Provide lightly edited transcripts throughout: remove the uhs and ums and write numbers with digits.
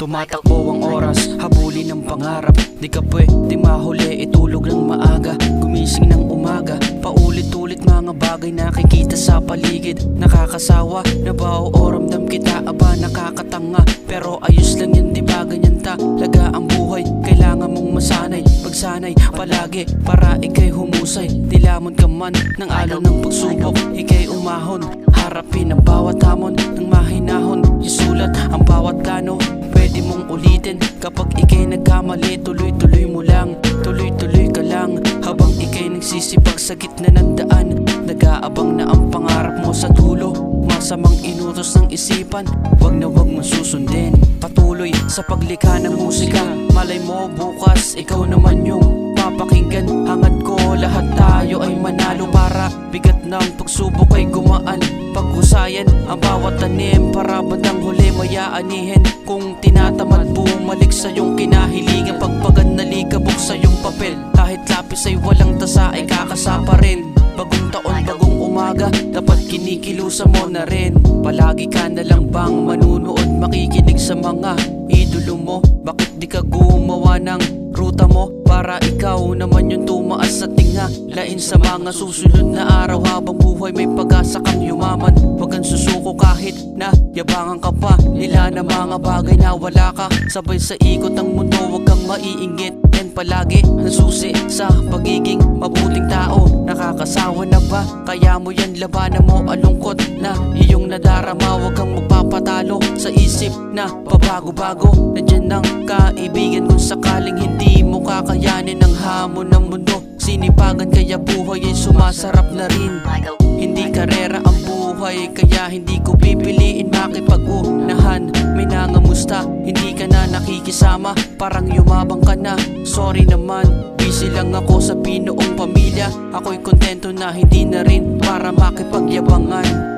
Tumatakbo ang oras, habulin ng pangarap. Di ka pwede mahuli, itulog ng maaga. Gumising ng umaga, paulit-ulit mga bagay nakikita sa paligid. Nakakasawa, nabaw o ramdam kita, aba nakakatanga. Pero ayos lang yan, di ba ganyan talaga ang buhay. Kailangan mong masanay, pagsanay palagi para ikay humusay. Dilamon ka man ng alaw ng pagsubok, ikay umahon. Harapin ang bawat hamon ng mahinahon. Isulat ang bawat plano, pwede mong ulitin. Kapag ikay nagkamali, tuloy-tuloy mo lang, tuloy-tuloy ka lang. Habang ikay nagsisipag sa gitna ng daan, nag-aabang na ang pangarap mo sa dulo. Masamang inutos ng isipan, wag na wag mong susundin. Patuloy sa paglikha ng musika, malay mo bukas ikaw naman yung papakinggan. Hangad ko lahat tayo ay manalo, para bigat ng pagsubok ay gumaan. Paghusayan ang bawat tanim, para bandang huli mayaanihin. Kung tinatamad bumalik sa iyong kinahiligan, pagpagan nalikabok sa iyong papel. Kahit lapis ay walang tasa ay kakasapa rin. Bagong taon, bagong umaga, dapat kinikilusan mo na rin. Palagi ka na lang bang manunood, makikinig sa mga idolo mo? Bakit di ka gumawa ng ruta mo para ikaw naman yung tumaas sa tinga? Lain sa mga susunod na araw, habang buhay may pag-asa kang yumaman. Huwag kang susuko kahit na yabangan ka pa. Ilan na mga bagay na wala ka, sabay sa ikot ng mundo, huwag kang maiinggit. Yan palagi ang susi sa pagiging mabuting tao. Nakakasawa na ba? Kaya mo yan, labanan mo ang lungkot na iyong nadarama. Huwag kang magpapatalo sa isip na pabago-bago. Nandiyan ang kaibigan kung sakaling hindi mo kakayanin ang hamon ng mundo. Sinipagan kaya buhay ay sumasarap na rin. Hindi karera ang buhay, kaya hindi ko pipiliin makipag-unahan. May nangamusta, hindi ka na nakikisama, parang yumabang ka na. Sorry naman, busy lang ako sa binuong pamilya. Ako'y kontento na hindi na rin para makipagyabangan.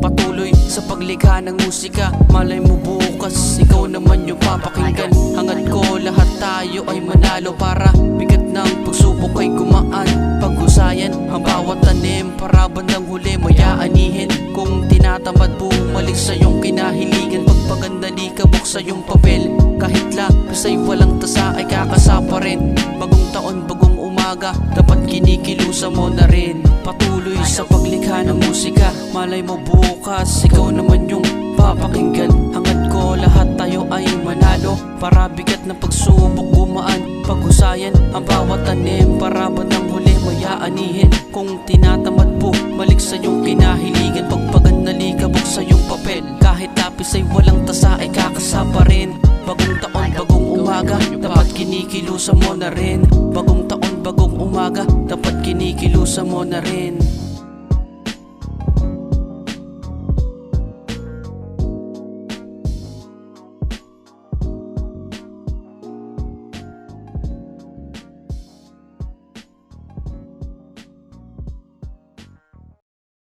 Patuloy sa paglikha ng musika, malay mo bukas ikaw naman yung papakinggan. Hangad ko lahat tayo ay manalo, para bigat ng pagsubok ay gumaan. Paghusayan ang bawat tanim, para bandang huli mayaanihin. Kung tinatamad bumalik sa iyong kinahiligan, pagpaganda likabok sa iyong papel. Kahit lapis ay walang tasa ay kakasapa rin. Bagong taon, bagong umaga, dapat kinikilusan mo na rin. Patuloy sa paglikha ng musika, malay mo bukas ikaw naman yung papakinggan. Hangad ko lahat tayo ay manalo, para bigat ng pagsubok gumaan. Paghusayan ang bawat tanim, para bandang huli mayaanihin. Kung tinatamad po, balik sa iyong kinahiligan. Pagpagan nalikabok sa iyong papel. Kahit lapis ay walang tasa ay kakasapa rin. Bagong taon, bagong umaga, dapat kinikilusan mo na rin. Bagong taon, bagong umaga, dapat kinikilusan mo na rin.